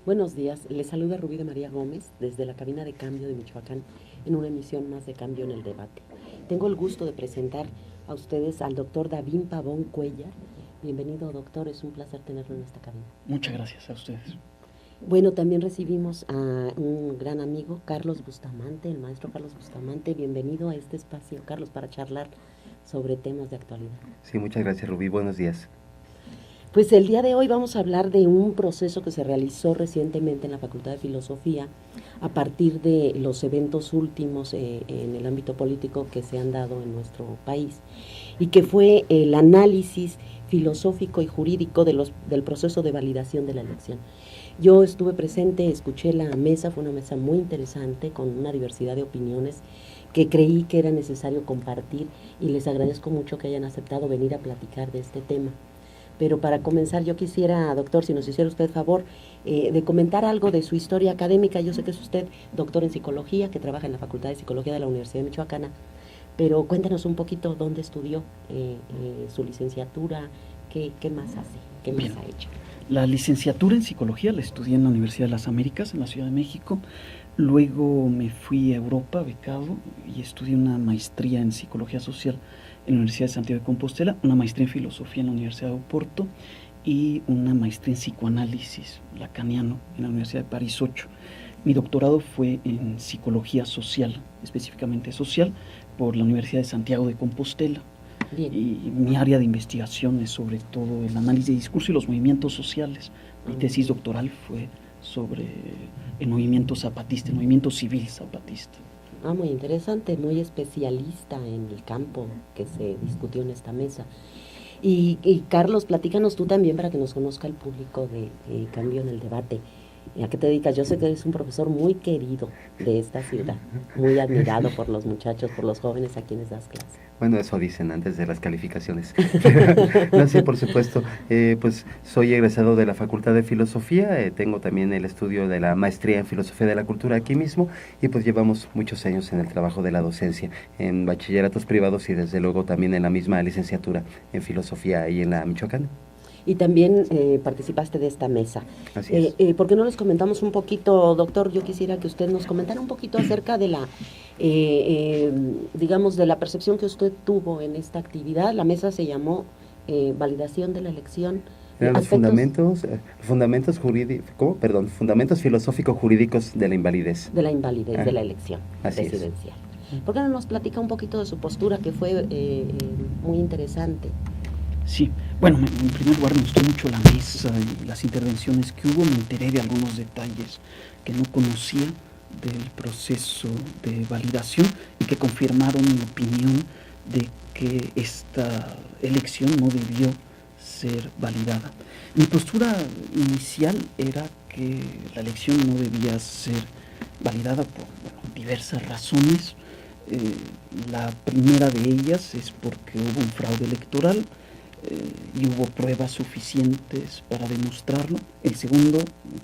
Buenos días, les saluda Rubí de María Gómez desde la cabina de cambio de Michoacán en una emisión más de Cambio en el Debate. Tengo el gusto de presentar a ustedes al doctor David Pavón Cuellar. Bienvenido, doctor, es un placer tenerlo en esta cabina. Muchas gracias a ustedes. Bueno, también recibimos a un gran amigo, Carlos Bustamante, el maestro Carlos Bustamante. Bienvenido a este espacio, Carlos, para charlar sobre temas de actualidad. Sí, muchas gracias, Rubí. Buenos días. Pues el día de hoy vamos a hablar de un proceso que se realizó recientemente en la Facultad de Filosofía a partir de los eventos últimos en el ámbito político que se han dado en nuestro país y que fue el análisis filosófico y jurídico del proceso de validación de la elección. Yo estuve presente, escuché la mesa, fue una mesa muy interesante con una diversidad de opiniones que creí que era necesario compartir y les agradezco mucho que hayan aceptado venir a platicar de este tema. Pero para comenzar yo quisiera, doctor, si nos hiciera usted favor de comentar algo de su historia académica. Yo sé que es usted doctor en psicología, que trabaja en la Facultad de Psicología de la Universidad de Michoacana, pero cuéntenos un poquito dónde estudió su licenciatura, qué más hace, qué más ha hecho. La licenciatura en psicología la estudié en la Universidad de las Américas, en la Ciudad de México. Luego me fui a Europa becado y estudié una maestría en psicología social en la Universidad de Santiago de Compostela, una maestría en filosofía en la Universidad de Oporto y una maestría en psicoanálisis lacaniano en la Universidad de París 8. Mi doctorado fue en psicología social, específicamente social, por la Universidad de Santiago de Compostela. Bien. Y mi área de investigación es sobre todo el análisis de discurso y los movimientos sociales. Mi tesis doctoral fue sobre el movimiento zapatista, el movimiento civil zapatista. Muy interesante, muy especialista en el campo que se discutió en esta mesa. Y Carlos, platícanos tú también para que nos conozca el público de Cambio en el Debate. ¿A qué te dedicas? Yo sé que eres un profesor muy querido de esta ciudad, muy admirado por los muchachos, por los jóvenes a quienes das clase. Bueno, eso dicen antes de las calificaciones. No, sí, por supuesto. Pues soy egresado de la Facultad de Filosofía, tengo también el estudio de la maestría en Filosofía de la Cultura aquí mismo y pues llevamos muchos años en el trabajo de la docencia, en bachilleratos privados y desde luego también en la misma licenciatura en Filosofía ahí en la Michoacán. Y también participaste de esta mesa. Así es. ¿Por qué no les comentamos un poquito, doctor? Yo quisiera que usted nos comentara un poquito acerca de la, digamos, de la percepción que usted tuvo en esta actividad. La mesa se llamó Validación de la Elección. Eran los fundamentos jurídicos, fundamentos filosófico-jurídicos de la invalidez. De la invalidez de la elección presidencial. ¿Por qué no nos platica un poquito de su postura, que fue muy interesante? Sí, bueno, en primer lugar me gustó mucho la mesa y las intervenciones que hubo. Me enteré de algunos detalles que no conocía del proceso de validación y que confirmaron mi opinión de que esta elección no debió ser validada. Mi postura inicial era que la elección no debía ser validada por diversas razones. La primera de ellas es porque hubo un fraude electoral y hubo pruebas suficientes para demostrarlo. El segundo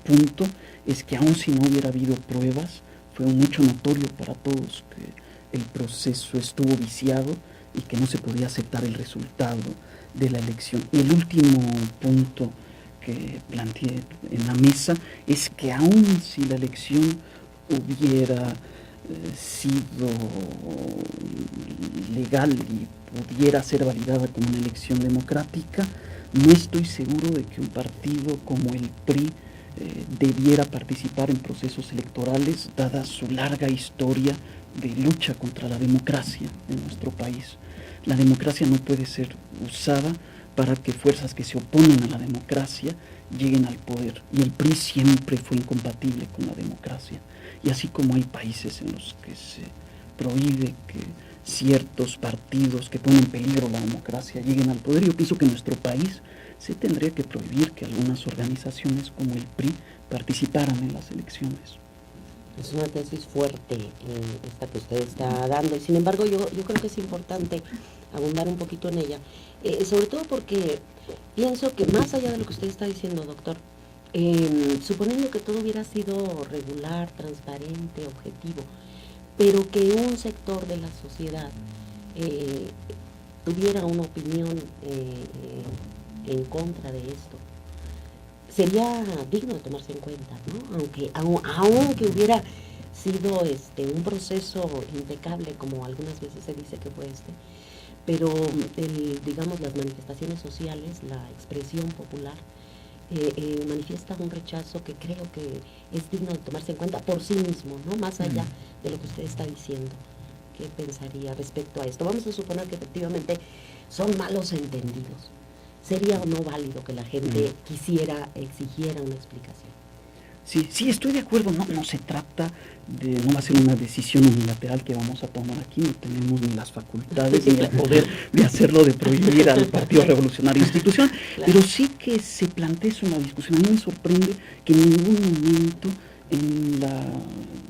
punto es que aun si no hubiera habido pruebas, fue un hecho notorio para todos que el proceso estuvo viciado y que no se podía aceptar el resultado de la elección. Y el último punto que planteé en la mesa es que aun si la elección hubiera sido legal y pudiera ser validada como una elección democrática, no estoy seguro de que un partido como el PRI debiera participar en procesos electorales, dada su larga historia de lucha contra la democracia en nuestro país. La democracia no puede ser usada para que fuerzas que se oponen a la democracia lleguen al poder, y el PRI siempre fue incompatible con la democracia. Y así como hay países en los que se prohíbe que ciertos partidos que ponen en peligro la democracia lleguen al poder, yo pienso que en nuestro país se tendría que prohibir que algunas organizaciones como el PRI participaran en las elecciones. Es una tesis fuerte esta que usted está dando, y sin embargo yo creo que es importante abundar un poquito en ella, sobre todo porque pienso que más allá de lo que usted está diciendo, doctor, suponiendo que todo hubiera sido regular, transparente, objetivo, pero que un sector de la sociedad tuviera una opinión en contra de esto, sería digno de tomarse en cuenta, ¿no? Aunque hubiera sido un proceso impecable, como algunas veces se dice que fue pero digamos las manifestaciones sociales, la expresión popular, manifiesta un rechazo que creo que es digno de tomarse en cuenta por sí mismo, ¿no? Más allá de lo que usted está diciendo. ¿Qué pensaría respecto a esto? Vamos a suponer que efectivamente son malos entendidos. ¿Sería o no válido que la gente exigiera una explicación? Sí, estoy de acuerdo, no se trata no va a ser una decisión unilateral que vamos a tomar aquí, no tenemos ni las facultades ni el poder de hacerlo, de prohibir al Partido Revolucionario Institucional, pero sí que se plantea eso en la discusión. A mí me sorprende que en ningún momento en la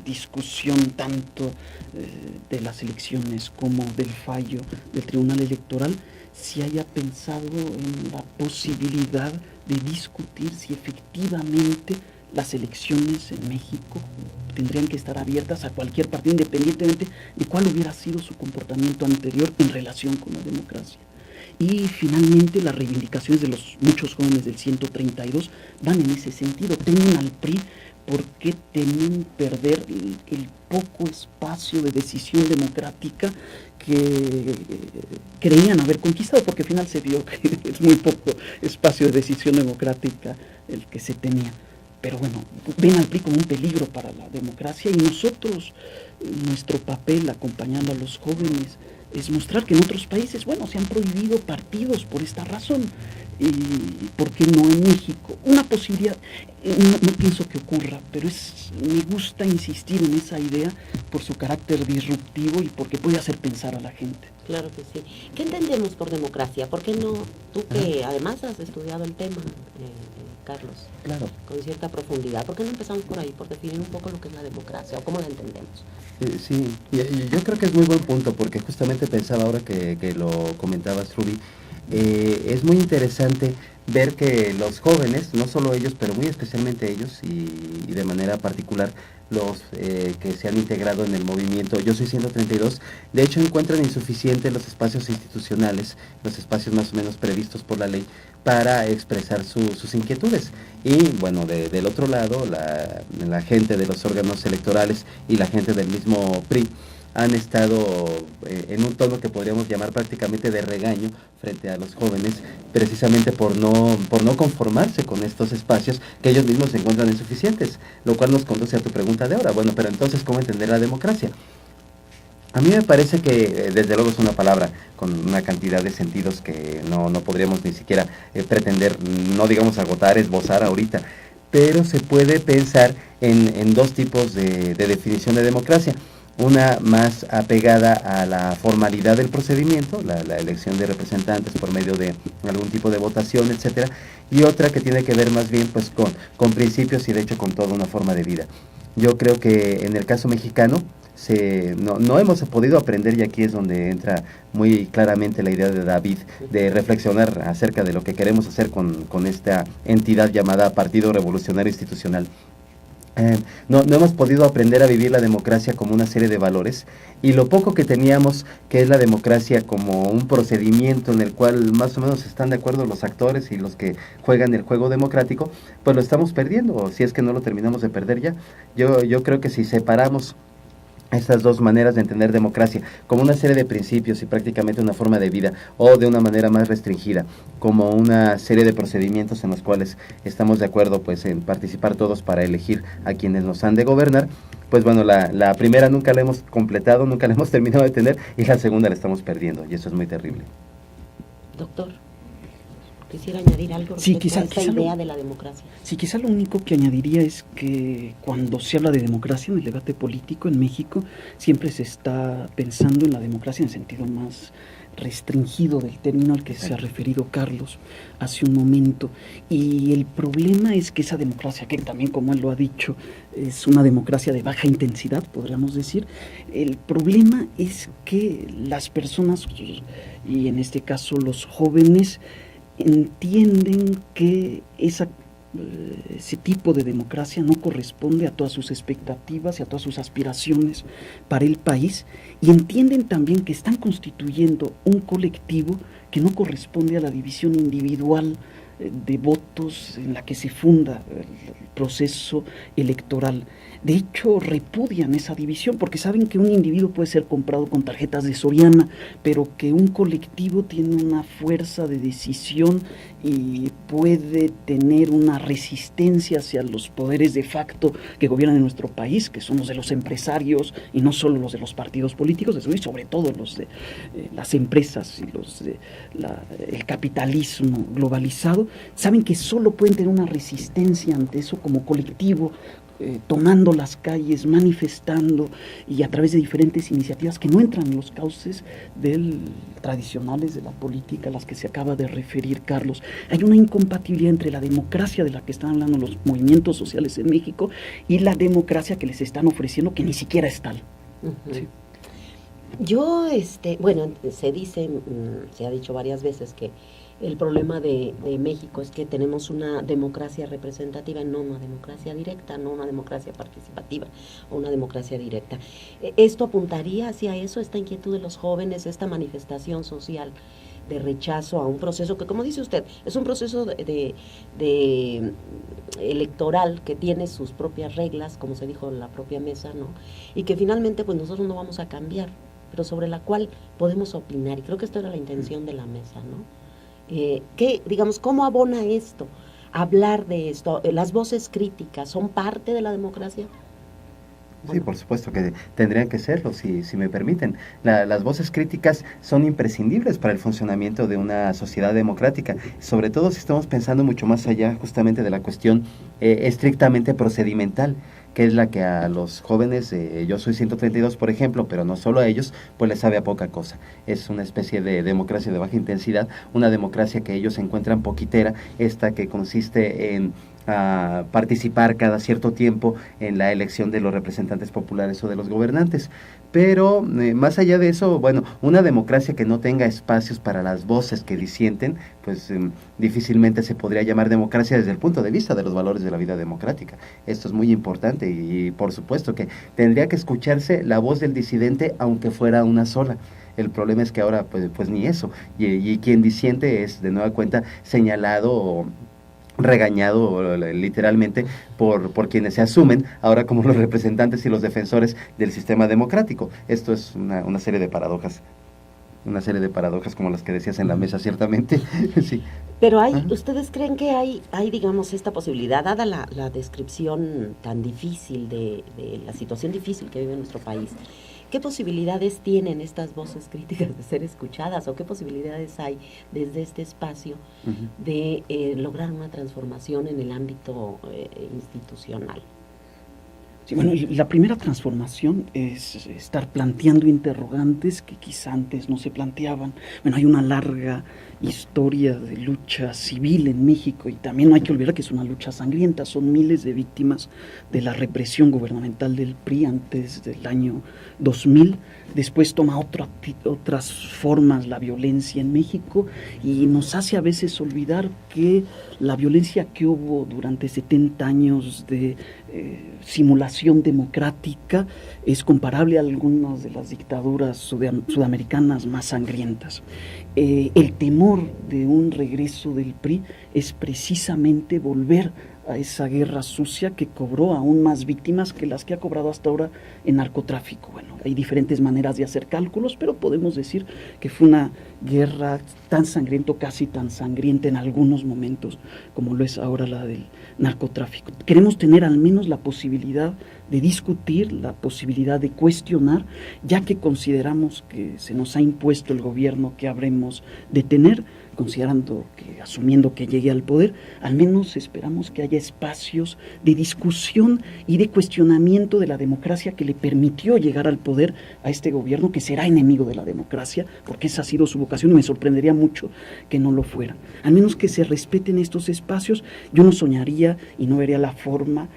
discusión tanto de las elecciones como del fallo del Tribunal Electoral se haya pensado en la posibilidad de discutir si efectivamente las elecciones en México tendrían que estar abiertas a cualquier partido, independientemente de cuál hubiera sido su comportamiento anterior en relación con la democracia. Y finalmente las reivindicaciones de los muchos jóvenes del 132 van en ese sentido. Temen al PRI porque temen perder el poco espacio de decisión democrática que creían haber conquistado, porque al final se vio que es muy poco espacio de decisión democrática el que se tenía. Pero bueno, ven al PRI como un peligro para la democracia, y nosotros, nuestro papel acompañando a los jóvenes es mostrar que en otros países, se han prohibido partidos por esta razón. ¿Y por qué no en México? Una posibilidad, no pienso que ocurra, pero me gusta insistir en esa idea por su carácter disruptivo y porque puede hacer pensar a la gente. Claro que sí. ¿Qué entendemos por democracia? ¿Por qué no? Tú que además has estudiado el tema, Carlos, claro, con cierta profundidad, ¿por qué no empezamos por ahí, por definir un poco lo que es la democracia o cómo la entendemos? Sí, y yo creo que es muy buen punto, porque justamente pensaba ahora que lo comentabas, Ruby, es muy interesante ver que los jóvenes, no solo ellos, pero muy especialmente ellos y de manera particular los que se han integrado en el movimiento Yo Soy 132, de hecho encuentran insuficientes los espacios institucionales, los espacios más o menos previstos por la ley para expresar sus inquietudes. Y bueno, del otro lado, la gente de los órganos electorales y la gente del mismo PRI han estado en un tono que podríamos llamar prácticamente de regaño frente a los jóvenes, precisamente por no conformarse con estos espacios que ellos mismos se encuentran insuficientes, lo cual nos conduce a tu pregunta de ahora. Bueno, pero entonces, ¿cómo entender la democracia? A mí me parece que desde luego es una palabra con una cantidad de sentidos que no podríamos ni siquiera pretender, no digamos agotar, esbozar ahorita, pero se puede pensar en dos tipos de definición de democracia. Una más apegada a la formalidad del procedimiento, la elección de representantes por medio de algún tipo de votación, etcétera, y otra que tiene que ver más bien pues con principios y de hecho con toda una forma de vida. Yo creo que en el caso mexicano no hemos podido aprender, y aquí es donde entra muy claramente la idea de David de reflexionar acerca de lo que queremos hacer con esta entidad llamada Partido Revolucionario Institucional. No hemos podido aprender a vivir la democracia como una serie de valores, y lo poco que teníamos, que es la democracia como un procedimiento en el cual más o menos están de acuerdo los actores y los que juegan el juego democrático, pues lo estamos perdiendo, o si es que no lo terminamos de perder ya. Yo creo que si separamos estas dos maneras de entender democracia, como una serie de principios y prácticamente una forma de vida, o de una manera más restringida, como una serie de procedimientos en los cuales estamos de acuerdo pues en participar todos para elegir a quienes nos han de gobernar, pues bueno, la primera nunca la hemos completado, nunca la hemos terminado de tener, y la segunda la estamos perdiendo, y eso es muy terrible. Doctor, quisiera añadir algo respecto a esta idea de la democracia. Sí, quizá lo único que añadiría es que cuando se habla de democracia en el debate político en México, siempre se está pensando en la democracia en sentido más restringido del término al que se ha referido Carlos hace un momento, y el problema es que esa democracia, que también como él lo ha dicho, es una democracia de baja intensidad, podríamos decir, el problema es que las personas, y en este caso los jóvenes, entienden que ese tipo de democracia no corresponde a todas sus expectativas y a todas sus aspiraciones para el país, y entienden también que están constituyendo un colectivo que no corresponde a la división individual de votos en la que se funda el proceso electoral. De hecho, repudian esa división porque saben que un individuo puede ser comprado con tarjetas de Soriana, pero que un colectivo tiene una fuerza de decisión y puede tener una resistencia hacia los poderes de facto que gobiernan en nuestro país, que son los de los empresarios y no solo los de los partidos políticos, y sobre todo los de las empresas y los de el capitalismo globalizado. Saben que solo pueden tener una resistencia ante eso como colectivo, tomando las calles, manifestando y a través de diferentes iniciativas que no entran en los cauces tradicionales de la política a las que se acaba de referir Carlos. Hay una incompatibilidad entre la democracia de la que están hablando los movimientos sociales en México y la democracia que les están ofreciendo, que ni siquiera es tal. Uh-huh. Sí. Yo, bueno, se dice, se ha dicho varias veces que el problema de México es que tenemos una democracia representativa, no una democracia directa, no una democracia participativa o una democracia directa. ¿Esto apuntaría hacia eso, esta inquietud de los jóvenes, esta manifestación social de rechazo a un proceso que, como dice usted, es un proceso de electoral que tiene sus propias reglas, como se dijo en la propia mesa, ¿no? Y que finalmente pues nosotros no vamos a cambiar, pero sobre la cual podemos opinar, y creo que esto era la intención de la mesa, ¿no? ¿Cómo abona esto? Hablar de esto, las voces críticas, ¿son parte de la democracia? Sí, por supuesto que tendrían que serlo, si me permiten. Las voces críticas son imprescindibles para el funcionamiento de una sociedad democrática, sobre todo si estamos pensando mucho más allá justamente de la cuestión estrictamente procedimental, que es la que a los jóvenes, yo soy 132 por ejemplo, pero no solo a ellos, pues les sabe a poca cosa. Es una especie de democracia de baja intensidad, una democracia que ellos encuentran poquitera, esta que consiste en participar cada cierto tiempo en la elección de los representantes populares o de los gobernantes. Pero más allá de eso, bueno, una democracia que no tenga espacios para las voces que disienten, pues difícilmente se podría llamar democracia desde el punto de vista de los valores de la vida democrática. Esto es muy importante y por supuesto que tendría que escucharse la voz del disidente aunque fuera una sola. El problema es que ahora pues ni eso, y quien disiente es de nueva cuenta señalado o regañado literalmente por quienes se asumen ahora como los representantes y los defensores del sistema democrático. Esto es una serie de paradojas, como las que decías en la mesa, ciertamente. Sí. Pero ¿ustedes creen que hay digamos, esta posibilidad, dada la descripción tan difícil de la situación difícil que vive nuestro país? ¿Qué posibilidades tienen estas voces críticas de ser escuchadas o qué posibilidades hay desde este espacio de lograr una transformación en el ámbito institucional? Sí, bueno, la primera transformación es estar planteando interrogantes que quizá antes no se planteaban. Bueno, hay una larga historia de lucha civil en México y también no hay que olvidar que es una lucha sangrienta. Son miles de víctimas de la represión gubernamental del PRI antes del año 2000. Después toma otras formas la violencia en México y nos hace a veces olvidar que la violencia que hubo durante 70 años de simulación democrática es comparable a algunas de las dictaduras sudamericanas más sangrientas. El temor de un regreso del PRI es precisamente volver a esa guerra sucia que cobró aún más víctimas que las que ha cobrado hasta ahora en narcotráfico. Bueno, hay diferentes maneras de hacer cálculos, pero podemos decir que fue una guerra tan sangrienta, casi tan sangrienta en algunos momentos como lo es ahora la del narcotráfico. Queremos tener al menos la posibilidad de discutir, la posibilidad de cuestionar, ya que consideramos que se nos ha impuesto el gobierno que habremos de tener, asumiendo que llegue al poder, al menos esperamos que haya espacios de discusión y de cuestionamiento de la democracia que le permitió llegar al poder a este gobierno, que será enemigo de la democracia, porque esa ha sido su vocación y me sorprendería mucho que no lo fuera. Al menos que se respeten estos espacios. Yo no soñaría y no vería la forma,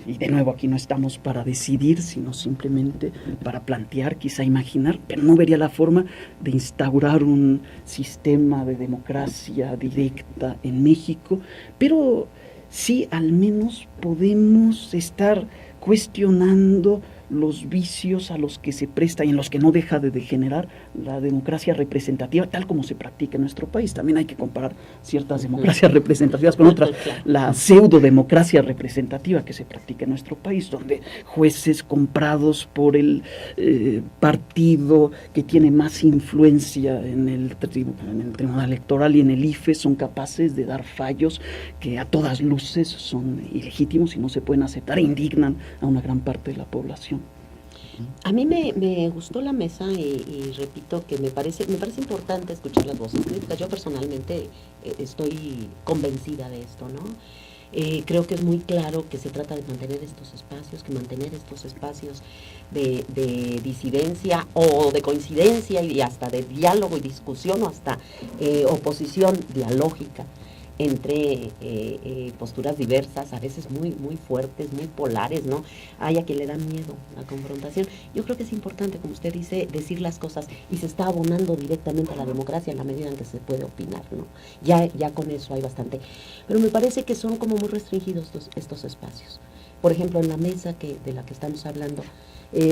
y de nuevo aquí no estamos para decidir, sino simplemente para plantear, quizá imaginar, pero no vería la forma de instaurar un sistema de democracia directa en México, pero sí al menos podemos estar cuestionando los vicios a los que se presta y en los que no deja de degenerar la democracia representativa tal como se practica en nuestro país. También hay que comparar ciertas democracias representativas con otras. La pseudo-democracia representativa que se practica en nuestro país, donde jueces comprados por el partido que tiene más influencia en el Tribunal Electoral y en el IFE son capaces de dar fallos que a todas luces son ilegítimos y no se pueden aceptar e indignan a una gran parte de la población. A mí me gustó la mesa y repito que me parece importante escuchar las voces críticas. Yo personalmente estoy convencida de esto, ¿no? Creo que es muy claro que se trata de mantener estos espacios de disidencia o de coincidencia y hasta de diálogo y discusión o hasta oposición dialógica entre posturas diversas, a veces muy fuertes, muy polares, ¿no? Hay a quien le da miedo la confrontación. Yo creo que es importante, como usted dice, decir las cosas y se está abonando directamente a la democracia en la medida en que se puede opinar, ¿no? Ya con eso hay bastante. Pero me parece que son como muy restringidos estos espacios. Por ejemplo, en la mesa de la que estamos hablando,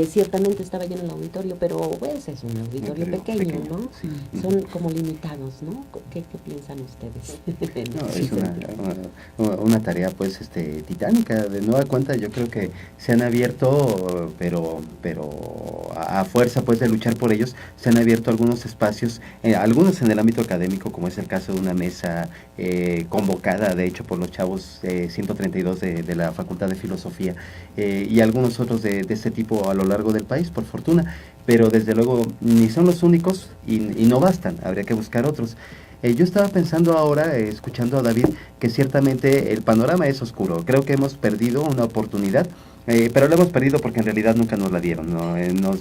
ciertamente estaba lleno el auditorio, pero pues es un auditorio pequeño, ¿no? Sí. Son como limitados, ¿no? ¿Qué piensan ustedes? No, es una tarea pues titánica. De nueva cuenta yo creo que se han abierto, pero a fuerza pues de luchar por ellos, se han abierto algunos espacios, algunos en el ámbito académico, como es el caso de una mesa convocada de hecho por los chavos 132 de la Facultad de Filosofía, y algunos otros de este tipo a lo largo del país, por fortuna, pero desde luego ni son los únicos y no bastan, habría que buscar otros. Yo estaba pensando ahora, escuchando a David, que ciertamente el panorama es oscuro. Creo que hemos perdido una oportunidad, pero la hemos perdido porque en realidad nunca nos la dieron, ¿no?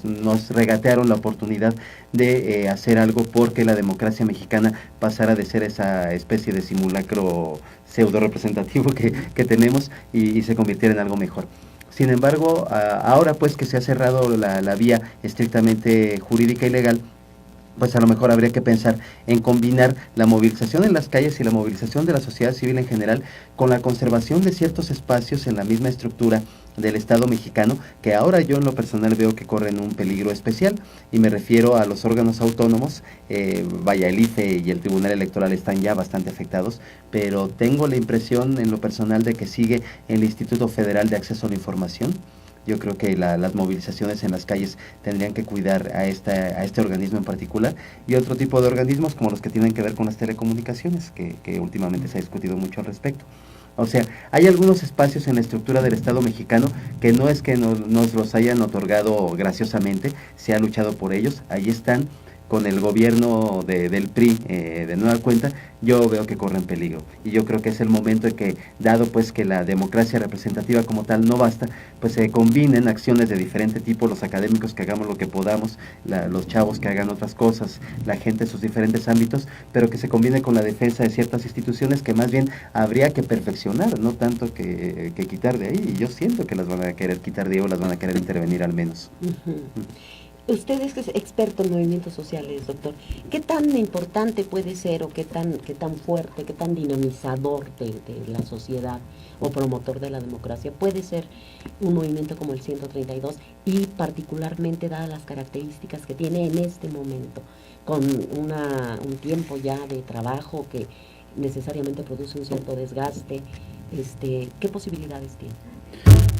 Nos regatearon la oportunidad de hacer algo porque la democracia mexicana pasara de ser esa especie de simulacro pseudo representativo que tenemos y se convirtiera en algo mejor. Sin embargo, ahora pues que se ha cerrado la vía estrictamente jurídica y legal, pues a lo mejor habría que pensar en combinar la movilización en las calles y la movilización de la sociedad civil en general con la conservación de ciertos espacios en la misma estructura del Estado mexicano, que ahora yo en lo personal veo que corren un peligro especial, y me refiero a los órganos autónomos. El IFE y el Tribunal Electoral están ya bastante afectados, pero tengo la impresión en lo personal de que sigue el Instituto Federal de Acceso a la Información. Yo creo que las movilizaciones en las calles tendrían que cuidar a este organismo en particular, y otro tipo de organismos como los que tienen que ver con las telecomunicaciones, que últimamente se ha discutido mucho al respecto. O sea, hay algunos espacios en la estructura del Estado mexicano que no es que nos los hayan otorgado graciosamente, se ha luchado por ellos, ahí están. Con el gobierno del PRI de nueva cuenta, yo veo que corren peligro, y yo creo que es el momento de que, dado pues que la democracia representativa como tal no basta, pues se combinen acciones de diferente tipo, los académicos que hagamos lo que podamos, los chavos que hagan otras cosas, la gente en sus diferentes ámbitos, pero que se combine con la defensa de ciertas instituciones que más bien habría que perfeccionar, no tanto que quitar de ahí, y yo siento que las van a querer quitar de ahí o las van a querer intervenir al menos. Usted es experto en movimientos sociales, doctor. ¿Qué tan importante puede ser o qué tan fuerte, qué tan dinamizador de la sociedad o promotor de la democracia puede ser un movimiento como el 132, y particularmente dadas las características que tiene en este momento, con un tiempo ya de trabajo que necesariamente produce un cierto desgaste? ¿Qué posibilidades tiene?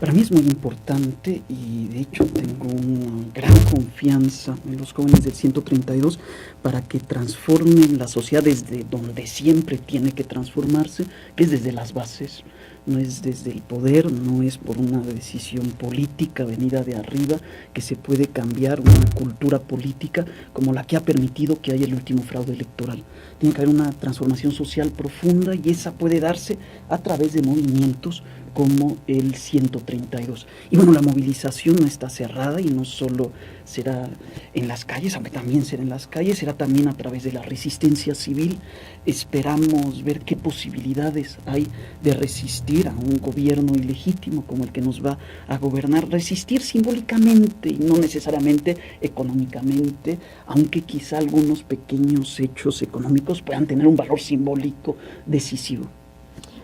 Para mí es muy importante, y de hecho tengo una gran confianza en los jóvenes del 132 para que transformen la sociedad desde donde siempre tiene que transformarse, que es desde las bases. No es desde el poder, no es por una decisión política venida de arriba que se puede cambiar una cultura política como la que ha permitido que haya el último fraude electoral. Tiene que haber una transformación social profunda, y esa puede darse a través de movimientos como el 132. Y bueno, la movilización no está cerrada, y no solo será en las calles, aunque también será en las calles, será también a través de la resistencia civil. Esperamos ver qué posibilidades hay de resistir a un gobierno ilegítimo como el que nos va a gobernar, resistir simbólicamente y no necesariamente económicamente, aunque quizá algunos pequeños hechos económicos puedan tener un valor simbólico decisivo.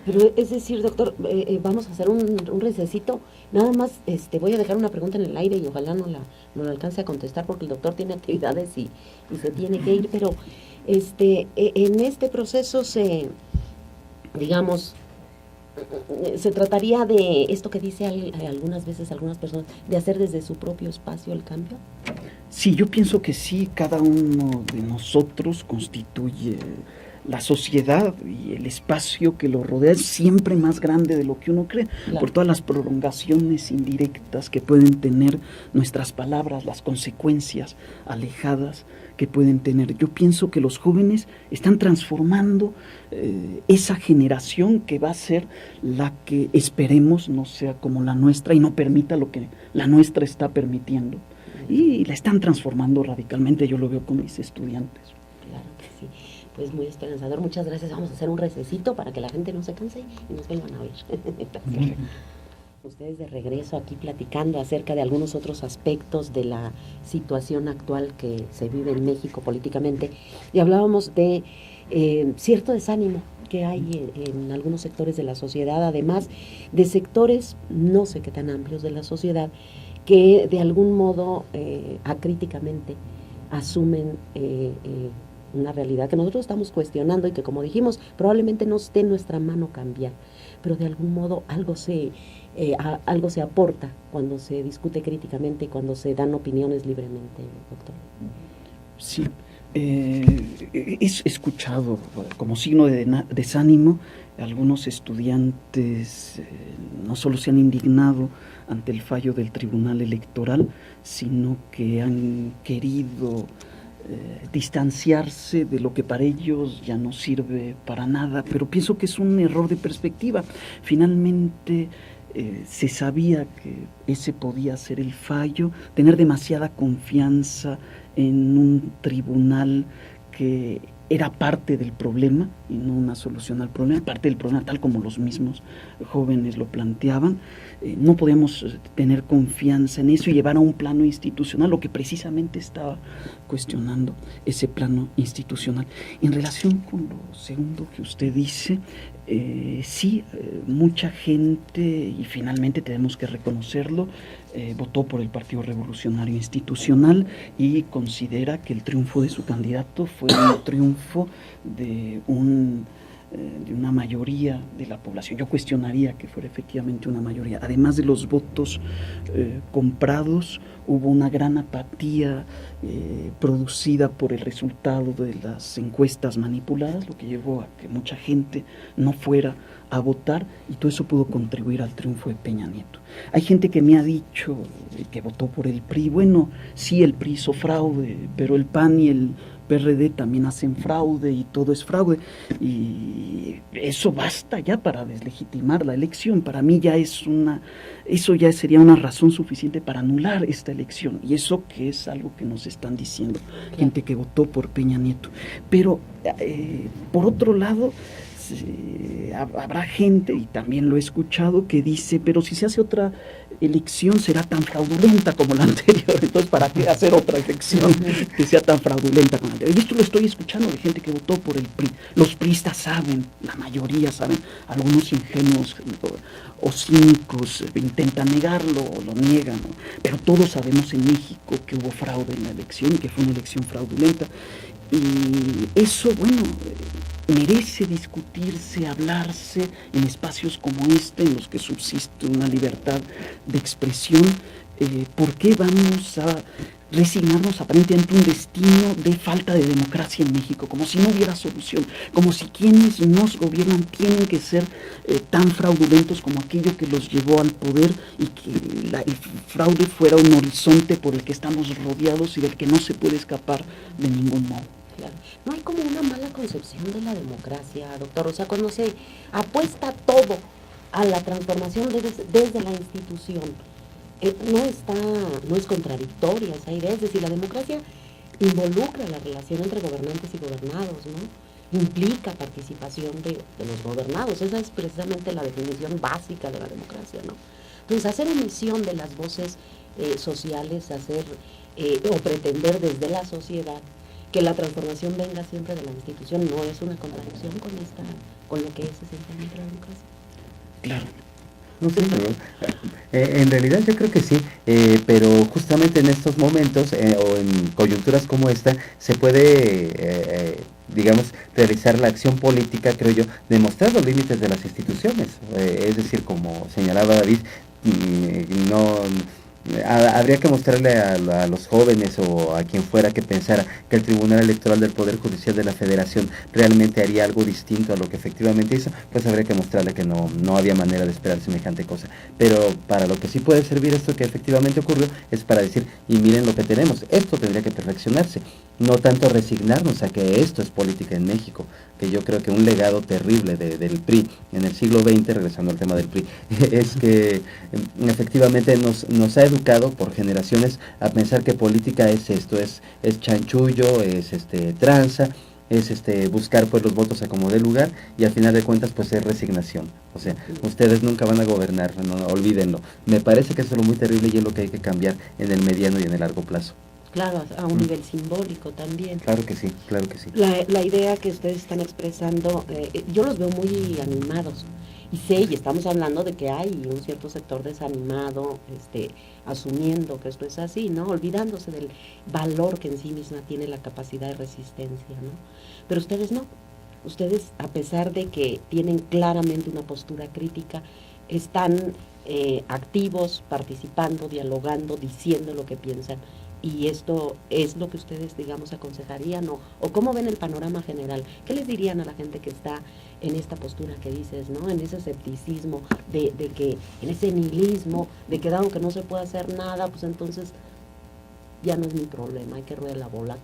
Pero es decir, doctor, vamos a hacer un recesito. Nada más voy a dejar una pregunta en el aire y ojalá no la alcance a contestar porque el doctor tiene actividades y se tiene que ir. Pero en este proceso digamos, se trataría de esto que dice algunas veces algunas personas, de hacer desde su propio espacio el cambio. Sí, yo pienso que sí, cada uno de nosotros constituye la sociedad y el espacio que lo rodea es siempre más grande de lo que uno cree, claro, por todas las prolongaciones indirectas que pueden tener nuestras palabras, las consecuencias alejadas que pueden tener. Yo pienso que los jóvenes están transformando esa generación que va a ser la que esperemos no sea como la nuestra y no permita lo que la nuestra está permitiendo. Y la están transformando radicalmente, yo lo veo con mis estudiantes. Claro que sí, pues muy esperanzador, muchas gracias. Vamos a hacer un recesito para que la gente no se canse y nos vuelvan a oír. Ustedes de regreso aquí platicando acerca de algunos otros aspectos de la situación actual que se vive en México políticamente, y hablábamos de cierto desánimo que hay en algunos sectores de la sociedad, además de sectores no sé qué tan amplios de la sociedad, que de algún modo acríticamente asumen una realidad que nosotros estamos cuestionando y que, como dijimos, probablemente no esté en nuestra mano cambiar, pero de algún modo algo se aporta cuando se discute críticamente y cuando se dan opiniones libremente, doctor. Sí, he escuchado como signo de desánimo algunos estudiantes no solo se han indignado ante el fallo del Tribunal Electoral, sino que han querido distanciarse de lo que para ellos ya no sirve para nada, pero pienso que es un error de perspectiva. Finalmente se sabía que ese podía ser el fallo, tener demasiada confianza en un tribunal que era parte del problema y no una solución al problema, parte del problema tal como los mismos jóvenes lo planteaban. No podíamos tener confianza en eso y llevar a un plano institucional, lo que precisamente estaba cuestionando ese plano institucional. En relación con lo segundo que usted dice, sí, mucha gente, y finalmente tenemos que reconocerlo, votó por el Partido Revolucionario Institucional y considera que el triunfo de su candidato fue un triunfo de una mayoría de la población. Yo cuestionaría que fuera efectivamente una mayoría. Además de los votos comprados, hubo una gran apatía producida por el resultado de las encuestas manipuladas, lo que llevó a que mucha gente no fuera a votar, y todo eso pudo contribuir al triunfo de Peña Nieto. Hay gente que me ha dicho que votó por el PRI. Bueno, sí, el PRI hizo fraude, pero el PAN y el PRD también hacen fraude y todo es fraude, y eso basta ya para deslegitimar la elección. Para mí eso ya sería una razón suficiente para anular esta elección, y eso que es algo que nos están diciendo gente que votó por Peña Nieto. Pero por otro lado, habrá gente, y también lo he escuchado, que dice, pero si se hace otra elección será tan fraudulenta como la anterior, entonces ¿para qué hacer otra elección que sea tan fraudulenta como la anterior? Y esto lo estoy escuchando de gente que votó por el PRI. Los priistas saben, la mayoría saben, algunos ingenuos o cínicos intentan negarlo o lo niegan, ¿no? Pero todos sabemos en México que hubo fraude en la elección y que fue una elección fraudulenta, y eso, bueno, merece discutirse, hablarse en espacios como este, en los que subsiste una libertad de expresión. ¿Por qué vamos a resignarnos aparentemente a un destino de falta de democracia en México? Como si no hubiera solución, como si quienes nos gobiernan tienen que ser tan fraudulentos como aquello que los llevó al poder, y que el fraude fuera un horizonte por el que estamos rodeados y del que no se puede escapar de ningún modo. Claro. No hay como una mala concepción de la democracia, doctor. O sea, cuando se apuesta todo a la transformación desde la institución, no es contradictoria esa idea. Es decir, la democracia involucra la relación entre gobernantes y gobernados, ¿no? Implica participación de los gobernados. Esa es precisamente la definición básica de la democracia, ¿no? Entonces, hacer omisión de las voces sociales, o pretender desde la sociedad que la transformación venga siempre de la institución no es una contradicción con lo que es esencialmente la democracia. Claro. No sé, en realidad yo creo que sí, pero justamente en estos momentos o en coyunturas como esta se puede, digamos, realizar la acción política, creo yo, demostrar los límites de las instituciones. Es decir, como señalaba David, no habría que mostrarle a los jóvenes o a quien fuera que pensara que el Tribunal Electoral del Poder Judicial de la Federación realmente haría algo distinto a lo que efectivamente hizo, pues habría que mostrarle que no había manera de esperar semejante cosa. Pero para lo que sí puede servir esto que efectivamente ocurrió es para decir, y miren lo que tenemos, esto tendría que perfeccionarse, no tanto resignarnos a que esto es política en México, que yo creo que un legado terrible del PRI en el siglo XX, regresando al tema del PRI, es que efectivamente nos ha educado por generaciones a pensar que política es esto, es chanchullo, es tranza, es buscar pues los votos a como dé lugar, y al final de cuentas pues es resignación. O sea, ustedes nunca van a gobernar, no, olvídenlo. Me parece que eso es lo muy terrible y es lo que hay que cambiar en el mediano y en el largo plazo. Claro, a un nivel simbólico también. Claro que sí, claro que sí. La idea que ustedes están expresando, yo los veo muy animados. Y sé, y estamos hablando de que hay un cierto sector desanimado, asumiendo que esto es así, ¿no? Olvidándose del valor que en sí misma tiene la capacidad de resistencia, ¿no? Pero ustedes no. Ustedes, a pesar de que tienen claramente una postura crítica, están activos, participando, dialogando, diciendo lo que piensan. Y esto es lo que ustedes, digamos, aconsejarían o cómo ven el panorama general. ¿Qué les dirían a la gente que está en esta postura que dices, ¿no? En ese escepticismo, de que, en ese nihilismo, de que dado que no se puede hacer nada, pues entonces ya no es mi problema, hay que ruedar la bola,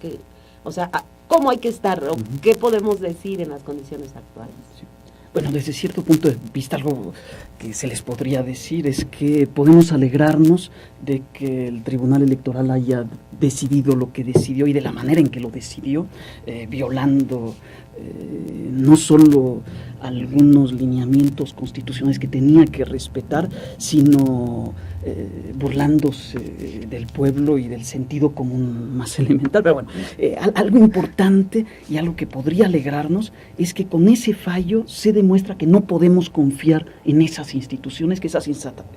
o sea, ¿cómo hay que estar? ¿O qué podemos decir en las condiciones actuales? Sí. Bueno, desde cierto punto de vista, algo que se les podría decir es que podemos alegrarnos de que el Tribunal Electoral haya decidido lo que decidió y de la manera en que lo decidió, violando no solo algunos lineamientos constitucionales que tenía que respetar, sino burlándose del pueblo y del sentido común más elemental. Pero bueno, algo importante y algo que podría alegrarnos es que con ese fallo se demuestra que no podemos confiar en esas instituciones, que esas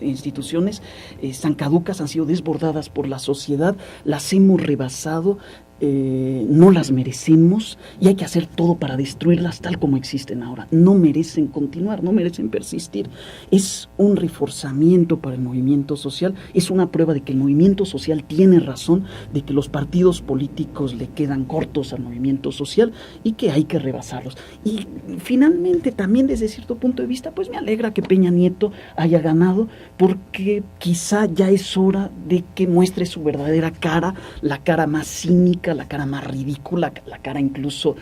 instituciones están caducas, han sido desbordadas por la sociedad, las hemos rebasado, no las merecemos y hay que hacer todo para destruirlas tal como existen ahora. No merecen continuar, no merecen persistir. Es un reforzamiento para el movimiento social, es una prueba de que el movimiento social tiene razón, de que los partidos políticos le quedan cortos al movimiento social y que hay que rebasarlos. Y finalmente también desde cierto punto de vista, pues me alegra que Peña Nieto haya ganado, porque quizá ya es hora de que muestre su verdadera cara, la cara más cínica, la cara más ridícula, la cara incluso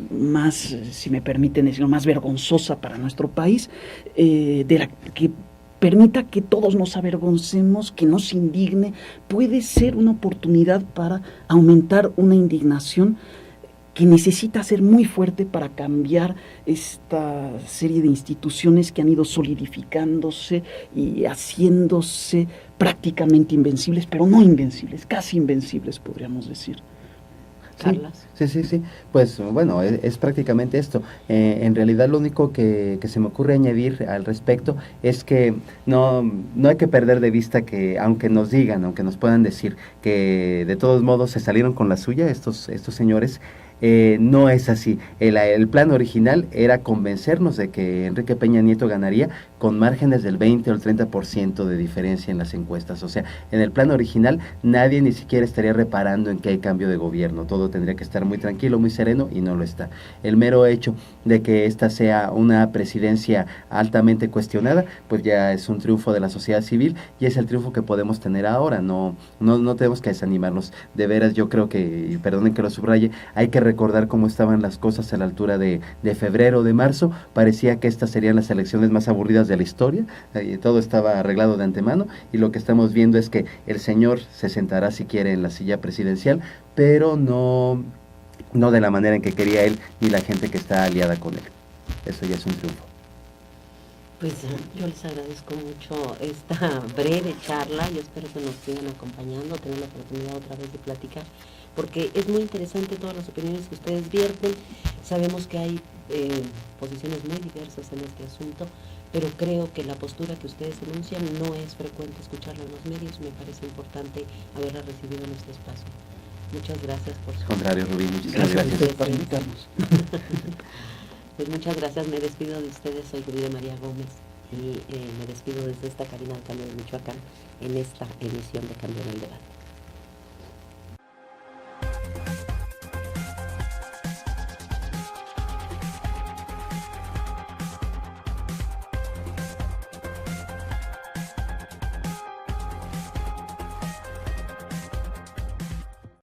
más, si me permiten decirlo, más vergonzosa para nuestro país, de la que permita que todos nos avergoncemos, que nos indigne. Puede ser una oportunidad para aumentar una indignación que necesita ser muy fuerte para cambiar esta serie de instituciones que han ido solidificándose y haciéndose prácticamente invencibles, pero no invencibles, casi invencibles podríamos decir. Carlas. Sí. Pues bueno, es prácticamente esto. En realidad lo único que se me ocurre añadir al respecto es que no hay que perder de vista que aunque nos digan, aunque nos puedan decir que de todos modos se salieron con la suya estos señores, no es así. El plan original era convencernos de que Enrique Peña Nieto ganaría con márgenes del 20 o el 30% de diferencia en las encuestas. O sea, en el plan original nadie ni siquiera estaría reparando en que hay cambio de gobierno. Todo tendría que estar muy tranquilo, muy sereno, y no lo está. El mero hecho de que esta sea una presidencia altamente cuestionada, pues ya es un triunfo de la sociedad civil y es el triunfo que podemos tener ahora. No tenemos que desanimarnos. De veras, yo creo que, y perdonen que lo subraye, hay que recordar cómo estaban las cosas a la altura de febrero, de marzo. Parecía que estas serían las elecciones más aburridas de la historia, todo estaba arreglado de antemano, y lo que estamos viendo es que el señor se sentará si quiere en la silla presidencial, pero no de la manera en que quería él ni la gente que está aliada con él. Eso ya es un triunfo. Pues yo les agradezco mucho esta breve charla, yo espero que nos sigan acompañando, tener la oportunidad otra vez de platicar, porque es muy interesante todas las opiniones que ustedes vierten. Sabemos que hay posiciones muy diversas en este asunto, pero creo que la postura que ustedes enuncian no es frecuente escucharla en los medios. Me parece importante haberla recibido en este espacio. Muchas gracias por su... Al contrario, Rubí, muchísimas Gracias a gracias. usted por invitarnos. Pues muchas gracias, me despido de ustedes, soy Rubí de María Gómez y me despido desde esta cabina de Cambio de Michoacán en esta emisión de Cambio en el Debate.